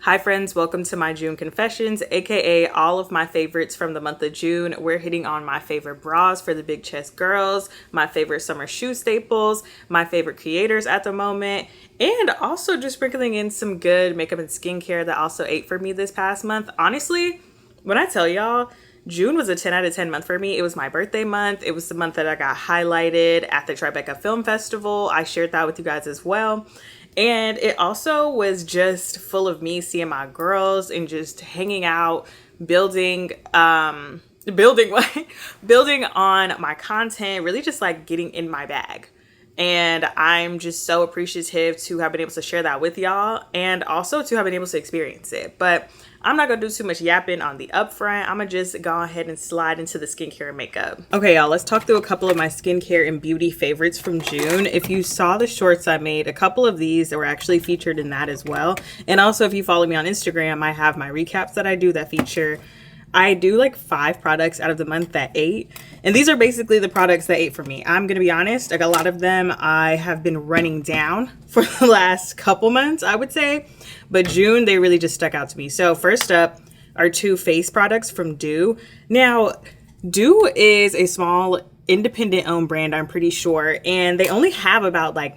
Hi friends, welcome to my June confessions, aka all of my favorites from the month of June. We're hitting on my favorite bras for the big chest girls, my favorite summer shoe staples, my favorite creators at the moment, and also just sprinkling in some good makeup and skincare that also ate for me this past month. Honestly, when I tell y'all, June was a 10 out of 10 month for me. It was my birthday month. It was the month that I got highlighted at the Tribeca Film Festival. I shared that with you guys as well. And it also was just full of me seeing my girls and just hanging out, building building on my content, really just like getting in my bag. And I'm just so appreciative to have been able to share that with y'all and also to have been able to experience it. But I'm not gonna do too much yapping on the upfront. I'm gonna just go ahead and slide into the skincare and makeup. Okay, y'all, let's talk through a couple of my skincare and beauty favorites from June. If you saw the shorts I made, a couple of these that were actually featured in that as well. And also, if you follow me on Instagram, I have my recaps that I do that feature. I do like 5 products out of the month that ate. And these are basically the products that ate for me. I'm going to be honest, like a lot of them I have been running down for the last couple months, I would say. But June, they really just stuck out to me. So first up are 2 face products from Dew. Now, Dew is a small independent owned brand, I'm pretty sure. And they only have about I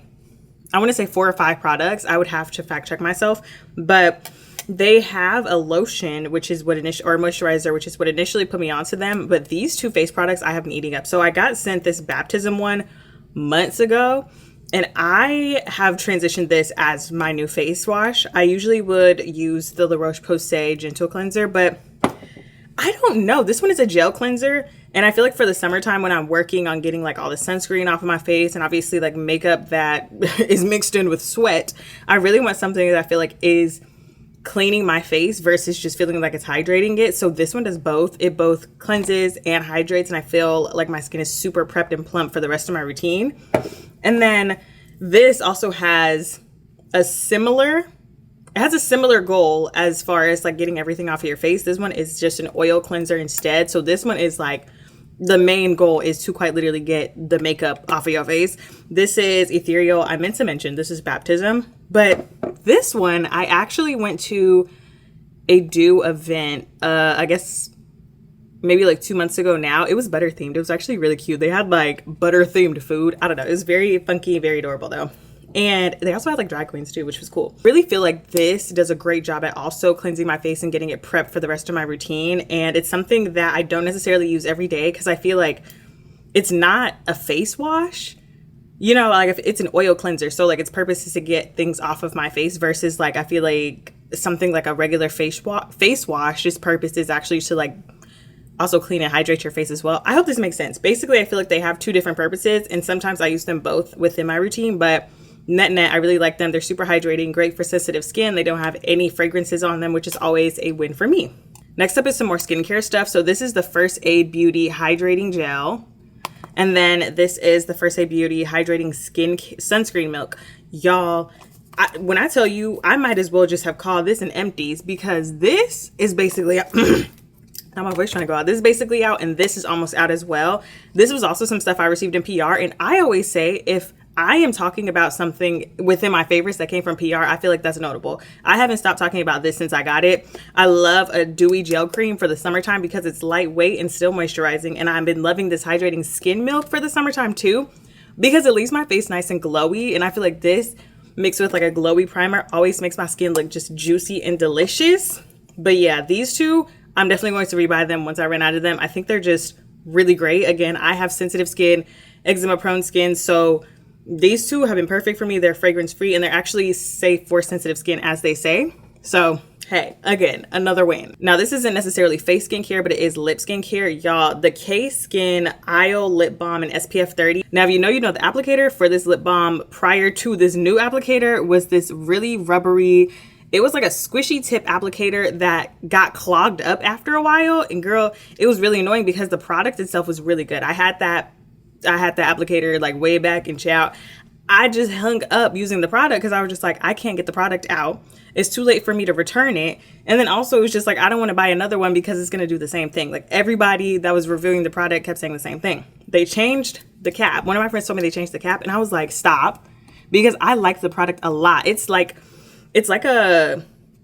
want to say 4 or 5 products. I would have to fact check myself. But they have a lotion, which is what or moisturizer, which is what initially put me onto them. But these 2 face products I have been eating up. So I got sent this baptism one months ago, and I have transitioned this as my new face wash. I usually would use the La Roche-Posay Gentle Cleanser, but I don't know. This one is a gel cleanser. And I feel like for the summertime when I'm working on getting like all the sunscreen off of my face and obviously like makeup that is mixed in with sweat, I really want something that I feel like is cleaning my face versus just feeling like it's hydrating it. So this one does both. It both cleanses and hydrates, and I feel like my skin is super prepped and plump for the rest of my routine. And then this also has a similar goal as far as like getting everything off of your face. This one is just an oil cleanser instead. So this one is like the main goal is to quite literally get the makeup off of your face. This is ethereal. I meant to mention this is baptism, but this one I actually went to a Dew event, I guess maybe like 2 months ago now. It was butter themed. It was actually really cute. They had like butter themed food. I don't know. It was very funky, very adorable though. And they also had like drag queens too, which was cool. Really feel like this does a great job at also cleansing my face and getting it prepped for the rest of my routine. And it's something that I don't necessarily use every day because I feel like it's not a face wash. You know, like if it's an oil cleanser. So like its purpose is to get things off of my face versus like I feel like something like a regular face wash, its purpose is actually to like also clean and hydrate your face as well. I hope this makes sense. Basically, I feel like they have 2 different purposes and sometimes I use them both within my routine, but net, I really like them. They're super hydrating, great for sensitive skin. They don't have any fragrances on them, which is always a win for me. Next up is some more skincare stuff. So this is the First Aid Beauty Hydrating Gel. And then this is the First Aid Beauty Hydrating Sunscreen Milk. Y'all, when I tell you, I might as well just have called this an empties because this is basically now my voice trying to go out. This is basically out and this is almost out as well. This was also some stuff I received in PR. And I always say if I am talking about something within my favorites that came from PR, I feel like that's notable. I haven't stopped talking about this since I got it. I love a dewy gel cream for the summertime because it's lightweight and still moisturizing. And I've been loving this hydrating skin milk for the summertime too, because it leaves my face nice and glowy. And I feel like this mixed with like a glowy primer always makes my skin look just juicy and delicious. But yeah, these 2, I'm definitely going to rebuy them once I run out of them. I think they're just really great. Again, I have sensitive skin, eczema prone skin, so these 2 have been perfect for me. They're fragrance free and they're actually safe for sensitive skin, as they say. So hey, again, another win. Now this isn't necessarily face skincare, but it is lip skincare. Y'all, the K-Skin Isle Lip Balm in SPF 30. Now, if you know the applicator for this lip balm prior to this new applicator was this really rubbery, it was like a squishy tip applicator that got clogged up after a while. And girl, it was really annoying because the product itself was really good. I had the applicator like way back in chow. I just hung up using the product because I was just like, I can't get the product out. It's too late for me to return it. And then also it was just like, I don't want to buy another one because it's going to do the same thing. Like everybody that was reviewing the product kept saying the same thing. They changed the cap. One of my friends told me they changed the cap and I was like, stop, because I like the product a lot. It's like a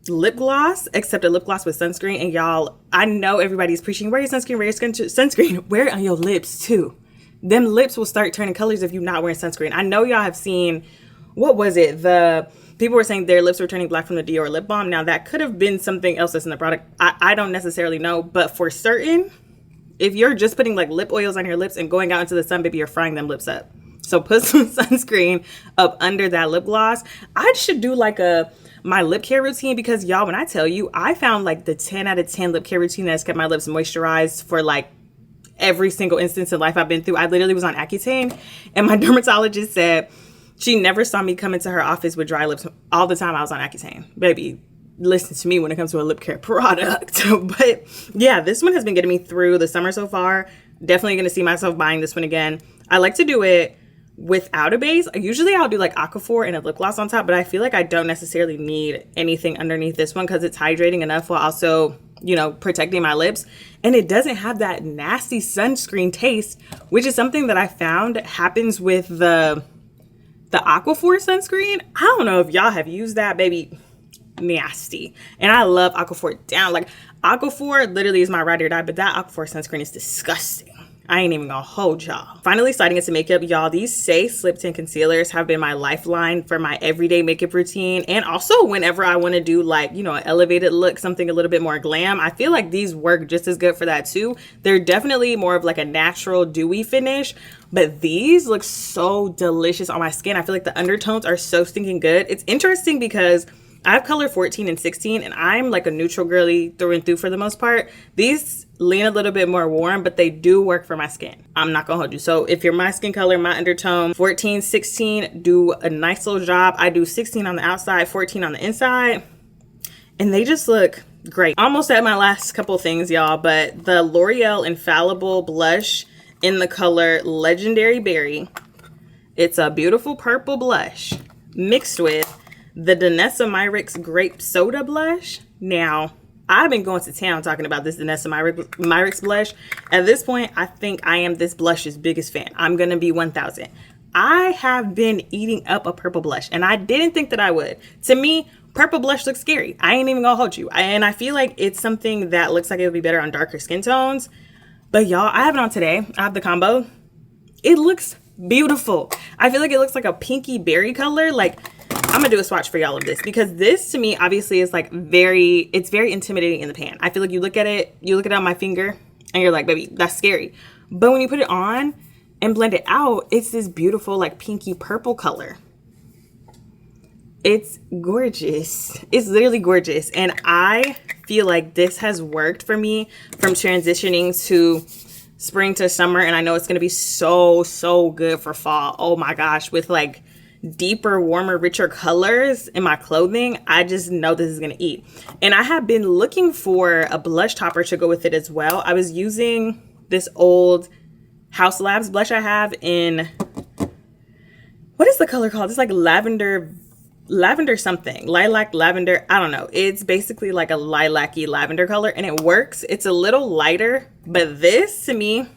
lip gloss, except a lip gloss with sunscreen. And y'all, I know everybody's preaching, wear your sunscreen, wear your sunscreen. Wear it on your lips too. Them lips will start turning colors if you're not wearing sunscreen. I know y'all have seen, what was it? The people were saying their lips were turning black from the Dior lip balm. Now that could have been something else that's in the product. I don't necessarily know, but for certain, if you're just putting like lip oils on your lips and going out into the sun, baby, you're frying them lips up. So put some sunscreen up under that lip gloss. I should do like my lip care routine, because y'all, when I tell you, I found like the 10 out of 10 lip care routine that's kept my lips moisturized for like every single instance in life I've been through. I literally was on Accutane, and my dermatologist said she never saw me come into her office with dry lips all the time I was on Accutane. Baby, listen to me when it comes to a lip care product. But yeah, this one has been getting me through the summer so far. Definitely going to see myself buying this one again. I like to do it without a base. Usually I'll do like Aquaphor and a lip gloss on top, but I feel like I don't necessarily need anything underneath this one because it's hydrating enough while also, you know, protecting my lips. And it doesn't have that nasty sunscreen taste, which is something that I found happens with the Aquaphor sunscreen. I don't know if y'all have used that, baby. Nasty. And I love Aquaphor down. Like, Aquaphor literally is my ride or die, but that Aquaphor sunscreen is disgusting. I ain't even gonna hold y'all. Finally, sliding into makeup, y'all, these Say Slip Tint Concealers have been my lifeline for my everyday makeup routine. And also whenever I wanna do like, you know, an elevated look, something a little bit more glam, I feel like these work just as good for that too. They're definitely more of like a natural dewy finish, but these look so delicious on my skin. I feel like the undertones are so stinking good. It's interesting because I have color 14 and 16, and I'm like a neutral girly through and through for the most part. These lean a little bit more warm, but they do work for my skin. I'm not gonna hold you. So if you're my skin color, my undertone, 14, 16 do a nice little job. I do 16 on the outside, 14 on the inside, and they just look great. Almost at my last couple things, y'all, but the L'Oreal Infallible Blush in the color Legendary Berry. It's a beautiful purple blush mixed with the Danessa Myricks Grape Soda Blush. Now, I've been going to town talking about this Danessa Myricks blush. At this point, I think I am this blush's biggest fan. I'm going to be 1,000. I have been eating up a purple blush, and I didn't think that I would. To me, purple blush looks scary. I ain't even gonna hold you. And I feel like it's something that looks like it would be better on darker skin tones. But y'all, I have it on today. I have the combo. It looks beautiful. I feel like it looks like a pinky berry color. Like, I'm gonna do a swatch for y'all of this, because this to me obviously is like it's very intimidating in the pan. I feel like you look at it on my finger and you're like, baby, that's scary. But when you put it on and blend it out, it's this beautiful like pinky purple color. It's gorgeous. It's literally gorgeous. And I feel like this has worked for me from transitioning to spring to summer. And I know it's gonna be so good for fall. Oh my gosh, with like deeper, warmer, richer colors in my clothing. I just know this is gonna eat. And I have been looking for a blush topper to go with it as well. I was using this old House Labs blush I have in, what is the color called? It's like lavender something, lilac lavender, I don't know. It's basically like a lilac-y lavender color, and it works. It's a little lighter, but this to me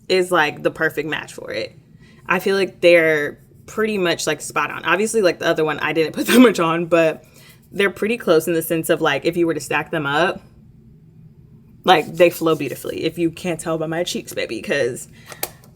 is like the perfect match for it. I feel like they're pretty much like spot on. Obviously, like the other one, I didn't put that much on, but they're pretty close in the sense of like if you were to stack them up, like they flow beautifully. If you can't tell by my cheeks, baby, because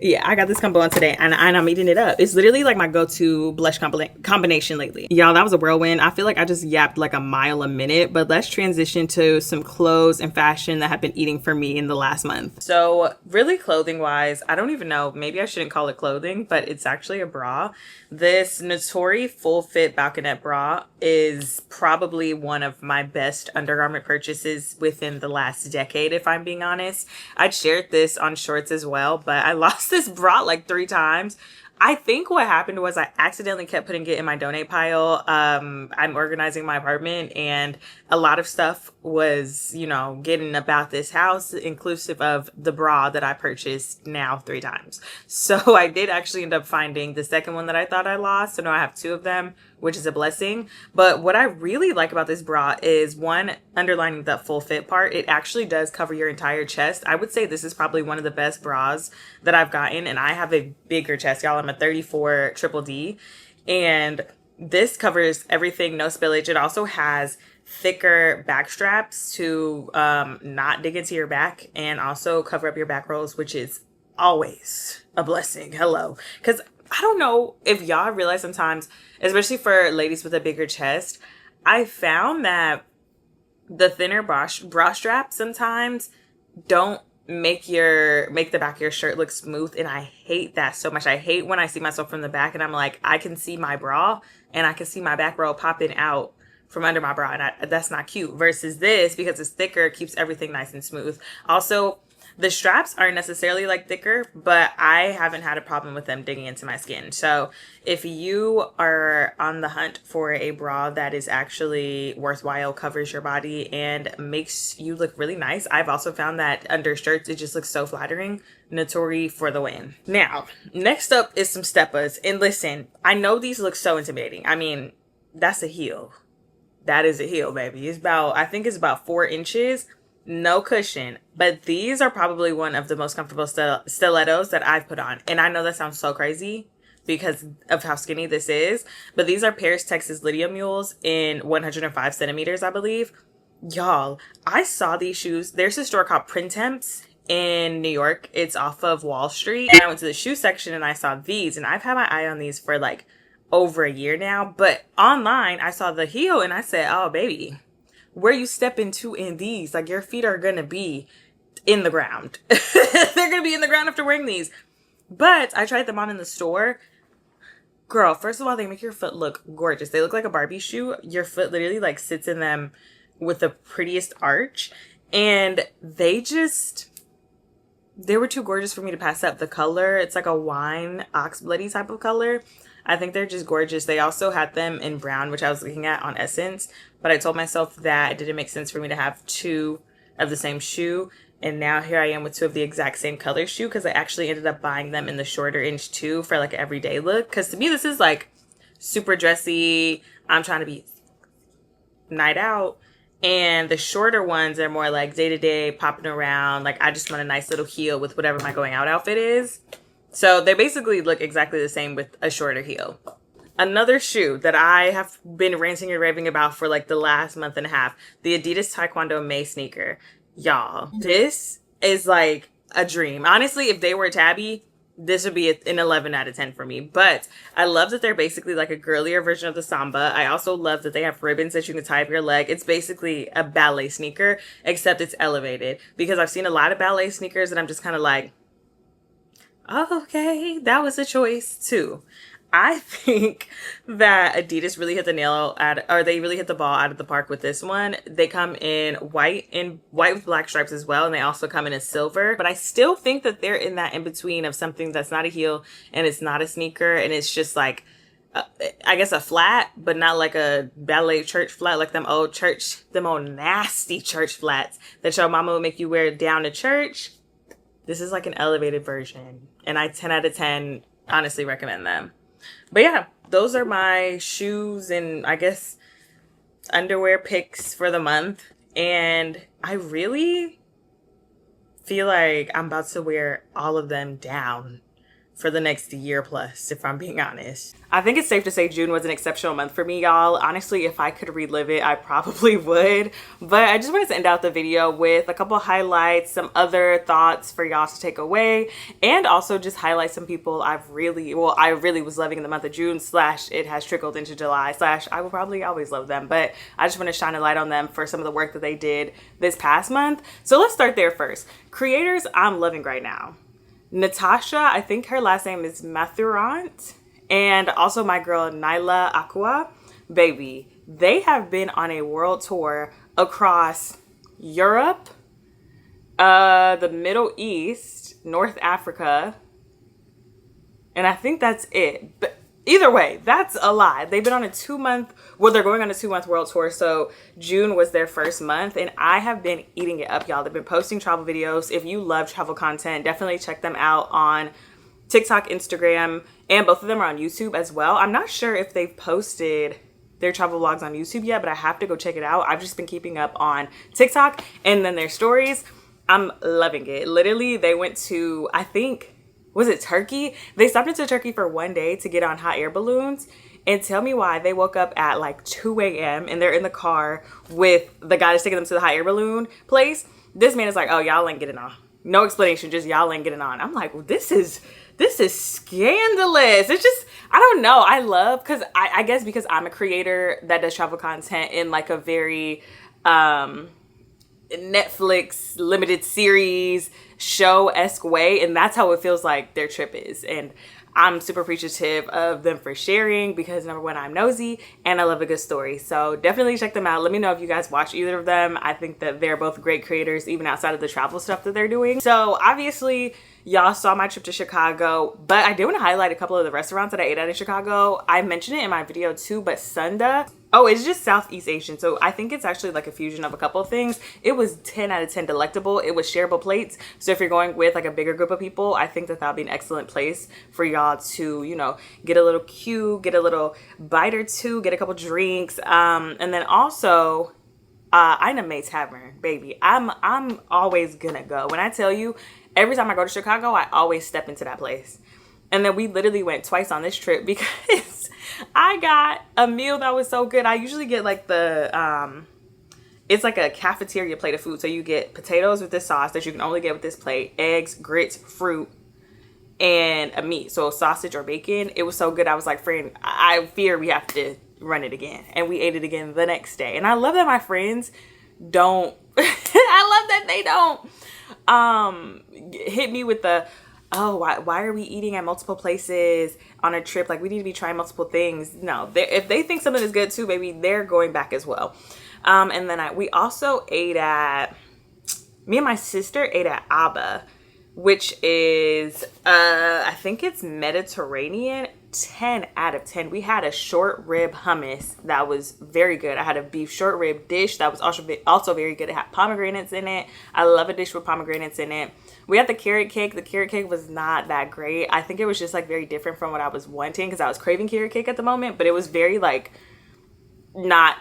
yeah, I got this combo on today and I'm eating it up. It's literally like my go-to blush combination lately. Y'all, that was a whirlwind. I feel like I just yapped like a mile a minute, but let's transition to some clothes and fashion that have been eating for me in the last month. So really clothing wise, I don't even know, maybe I shouldn't call it clothing, but it's actually a bra. This Notori full fit balconette bra is probably one of my best undergarment purchases within the last decade, if I'm being honest. I'd shared this on shorts as well, but I lost this bra like 3 times. I think what happened was I accidentally kept putting it in my donate pile. I'm organizing my apartment and a lot of stuff was, you know, getting about this house, inclusive of the bra that I purchased now 3 times. So I did actually end up finding the second one that I thought I lost. So now I have 2 of them, which is a blessing. But what I really like about this bra is, one, underlining the full fit part. It actually does cover your entire chest. I would say this is probably one of the best bras that I've gotten, and I have a bigger chest, y'all. I'm a 34 triple D, and this covers everything, no spillage. It also has thicker back straps to not dig into your back and also cover up your back rolls, which is always a blessing. Hello. Because I don't know if y'all realize sometimes, especially for ladies with a bigger chest, I found that the thinner bra straps sometimes don't make the back of your shirt look smooth, and I hate that so much. I hate when I see myself from the back and I'm like, I can see my bra and I can see my back roll popping out from under my bra, and that's not cute. Versus this, because it's thicker, keeps everything nice and smooth. Also, the straps aren't necessarily like thicker, but I haven't had a problem with them digging into my skin. So if you are on the hunt for a bra that is actually worthwhile, covers your body, and makes you look really nice, I've also found that under shirts, it just looks so flattering. Natori for the win. Now, next up is some steppas. And listen, I know these look so intimidating. I mean, that's a heel. That is a heel, baby. I think it's about 4 inches. No cushion, but these are probably one of the most comfortable stilettos that I've put on. And I know that sounds so crazy because of how skinny this is, but these are Paris, Texas Lydia mules in 105 centimeters, I believe. Y'all, I saw these shoes. There's a store called Printemps in New York. It's off of Wall Street. And I went to the shoe section and I saw these, and I've had my eye on these for like over a year now. But online, I saw the heel and I said, oh, baby, where you step into in these, like your feet are gonna be in the ground. They're gonna be in the ground after wearing these. But I tried them on in the store. Girl, first of all, they make your foot look gorgeous. They look like a Barbie shoe. Your foot literally like sits in them with the prettiest arch. And they were too gorgeous for me to pass up. The color, it's like a wine ox bloody type of color. I think they're just gorgeous. They also had them in brown, which I was looking at on Essence, but I told myself that it didn't make sense for me to have 2 of the same shoe. And now here I am with 2 of the exact same color shoe, because I actually ended up buying them in the shorter inch too for like an everyday look. Because to me, this is like super dressy. I'm trying to be night out. And the shorter ones are more like day to day, popping around. Like I just want a nice little heel with whatever my going out outfit is. So they basically look exactly the same with a shorter heel. Another shoe that I have been ranting and raving about for like the last month and a half, the Adidas Taekwondo May sneaker. Y'all, this is like a dream. Honestly, if they were tabby, this would be an 11 out of 10 for me. But I love that they're basically like a girlier version of the Samba. I also love that they have ribbons that you can tie up your leg. It's basically a ballet sneaker, except it's elevated. Because I've seen a lot of ballet sneakers and I'm just kind of like, oh, okay, that was a choice too. I think that Adidas really hit they really hit the ball out of the park with this one. They come in white with black stripes as well, and they also come in a silver. But I still think that they're in that in between of something that's not a heel and it's not a sneaker, and it's just like, I guess a flat, but not like a ballet church flat, like them old nasty church flats that your mama would make you wear down to church. This is like an elevated version, and I 10 out of 10 honestly recommend them. But yeah, those are my shoes and I guess underwear picks for the month. And I really feel like I'm about to wear all of them down for the next year plus, if I'm being honest. I think it's safe to say June was an exceptional month for me, y'all. Honestly, if I could relive it, I probably would. But I just wanted to end out the video with a couple highlights, some other thoughts for y'all to take away, and also just highlight some people I really was loving in the month of June, / it has trickled into July, / I will probably always love them. But I just want to shine a light on them for some of the work that they did this past month. So let's start there first. Creators I'm loving right now. Natasha, I think her last name is Mathurant, and also my girl Nyla Aqua, baby, they have been on a world tour across Europe, the Middle East, North Africa, and I think that's it. But either way, that's a lot. They've been on a 2-month, they're going on a 2-month world tour. So June was their first month, and I have been eating it up, y'all. They've been posting travel videos. If you love travel content, definitely check them out on TikTok, Instagram, and both of them are on YouTube as well. I'm not sure if they've posted their travel vlogs on YouTube yet, but I have to go check it out. I've just been keeping up on TikTok and then their stories. I'm loving it. Literally, they went to, I think, was it Turkey? They stopped into Turkey for 1 day to get on hot air balloons. And tell me why they woke up at like 2 a.m. and they're in the car with the guy that's taking them to the hot air balloon place. This man is like, oh, y'all ain't getting on. No explanation, just y'all ain't getting on. I'm like, well, this is scandalous. It's just, I don't know. I love, because I guess because I'm a creator that does travel content in like a very Netflix limited series show-esque way, and that's how it feels like their trip is. And I'm super appreciative of them for sharing, because number one, I'm nosy and I love a good story. So definitely check them out. Let me know if you guys watch either of them. I think that they're both great creators, even outside of the travel stuff that they're doing. So obviously y'all saw my trip to Chicago, but I did want to highlight a couple of the restaurants that I ate at in Chicago. I mentioned it in my video too, but Sunda, oh, it's just Southeast Asian. So I think it's actually like a fusion of a couple of things. It was 10 out of 10 delectable. It was shareable plates. So if you're going with like a bigger group of people, I think that that'll be an excellent place for y'all to, you know, get a little cue, get a little bite or two, get a couple drinks. And then also, May Tavern, baby. I'm always gonna go. When I tell you, every time I go to Chicago, I always step into that place. And then we literally went twice on this trip because I got a meal that was so good. I usually get like the, it's like a cafeteria plate of food. So you get potatoes with this sauce that you can only get with this plate, eggs, grits, fruit, and a meat. So sausage or bacon. It was so good. I was like, friend, I fear we have to run it again. And we ate it again the next day. And I love that my friends don't, I love that they don't hit me with the, oh, why are we eating at multiple places on a trip? Like, we need to be trying multiple things. No, if they think something is good too, baby, they're going back as well. And then we also ate at, me and my sister ate at Abba, which is, I think it's Mediterranean. 10 out of 10. We had a short rib hummus that was very good. I had a beef short rib dish that was also very good. It had pomegranates in it. I love a dish with pomegranates in it. We had the carrot cake. The carrot cake was not that great. I think it was just like very different from what I was wanting, because I was craving carrot cake at the moment, but it was very like not,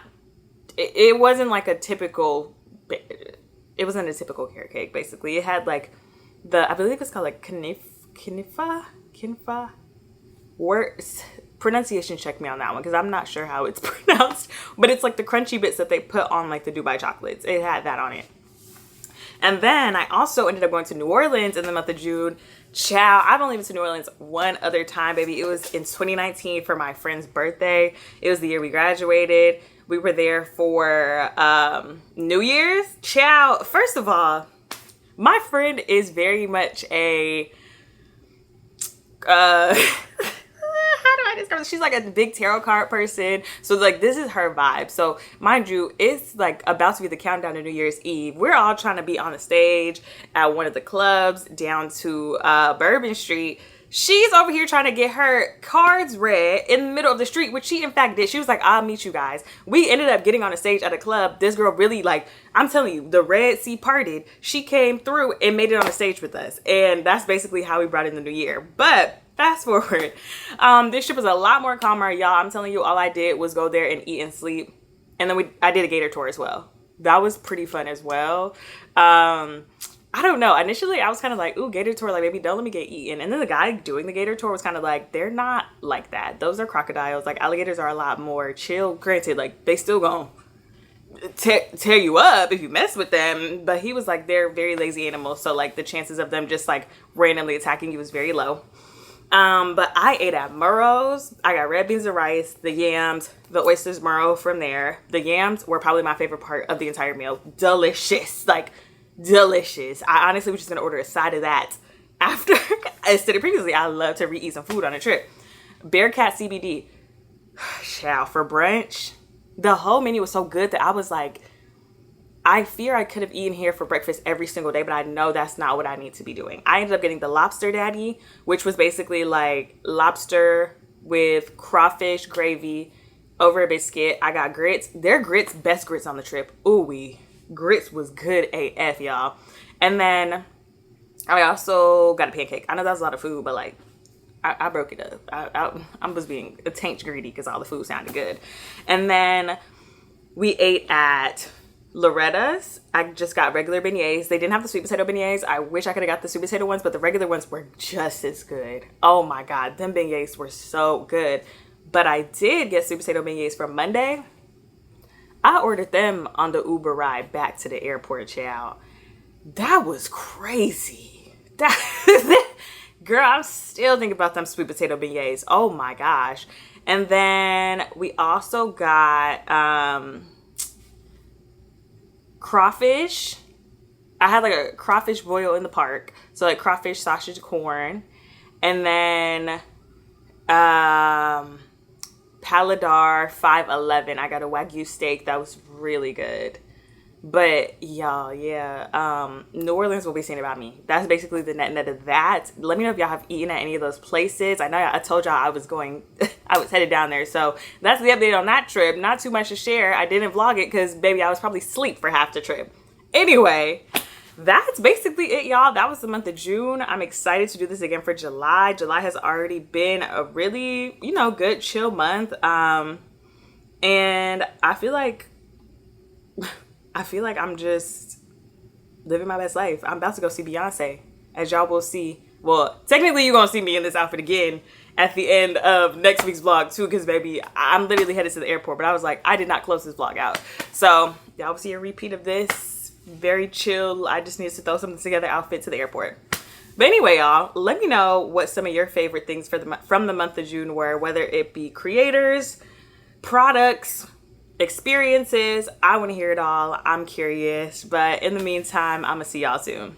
it wasn't like a typical, it wasn't a typical carrot cake. Basically it had like I believe it's called like kinfa. Words, pronunciation, check me on that one, because I'm not sure how it's pronounced, but it's like the crunchy bits that they put on like the Dubai chocolates. It had that on it. And then I also ended up going to New Orleans in the month of June. Ciao, I've only been to New Orleans one other time, baby. It was in 2019 for my friend's birthday. It was the year we graduated. We were there for New Year's. Ciao. First of all, my friend is very much a she's like a big tarot card person, so like this is her vibe. So mind you, it's like about to be the countdown to New Year's Eve. We're all trying to be on the stage at one of the clubs down to Bourbon Street. She's over here trying to get her cards read in the middle of the street, which she in fact did. She was like, I'll meet you guys. We ended up getting on a stage at a club. This girl really, like, I'm telling you, the Red Sea parted. She came through and made it on the stage with us. And that's basically how we brought in the new year. But fast forward, this trip was a lot more calmer, y'all. I'm telling you, all I did was go there and eat and sleep. And then I did a gator tour as well. That was pretty fun as well. I don't know. Initially, I was kind of like, ooh, gator tour, like, baby, don't let me get eaten. And then the guy doing the gator tour was kind of like, they're not like that. Those are crocodiles. Like, alligators are a lot more chill. Granted, like, they still gonna tear you up if you mess with them. But he was like, they're very lazy animals. So, like, the chances of them just, like, randomly attacking you is very low. But I ate at Murrow's. I got red beans and rice, the yams, the oysters Murrow from there. The yams were probably my favorite part of the entire meal. Delicious. Like, delicious. I honestly was just gonna order a side of that after. I said it previously, I love to re-eat some food on a trip. Bearcat CBD. Chow, for brunch. The whole menu was so good that I was like, I fear I could have eaten here for breakfast every single day, but I know that's not what I need to be doing. I ended up getting the lobster daddy, which was basically like lobster with crawfish gravy over a biscuit. I got grits. Their grits, best grits on the trip. Ooh-wee. Grits was good AF, y'all. And then I also got a pancake. I know that was a lot of food, but like I broke it up. I was being a taint greedy because all the food sounded good. And then we ate at Loretta's. I just got regular beignets. They didn't have the sweet potato beignets. I wish I could have got the sweet potato ones, but the regular ones were just as good. Oh my God, them beignets were so good. But I did get sweet potato beignets for Monday. I ordered them on the Uber ride back to the airport, child. That was crazy. Girl, I'm still thinking about them sweet potato beignets. Oh my gosh. And then we also got crawfish. I had like a crawfish boil in the park. So like crawfish, sausage, corn. And then Paladar 511. I got a Wagyu steak that was really good. But y'all, yeah, New Orleans will be seen about me. That's basically the net of that. Let me know if y'all have eaten at any of those places. I know I told y'all I was going, I was headed down there. So that's the update on that trip. Not too much to share. I didn't vlog it because, baby, I was probably asleep for half the trip. Anyway, that's basically it, y'all. That was the month of June. I'm excited to do this again for July. July has already been a really, good chill month. And I feel like I'm just living my best life. I'm about to go see Beyonce, as y'all will see. Well, technically you're going to see me in this outfit again at the end of next week's vlog too, because baby, I'm literally headed to the airport, but I was like, I did not close this vlog out. So y'all will see a repeat of this. Very chill. I just needed to throw something together outfit to the airport. But anyway, y'all, let me know what some of your favorite things from the month of June were, whether it be creators, products, experiences. I want to hear it all. I'm curious. But in the meantime, I'm going to see y'all soon.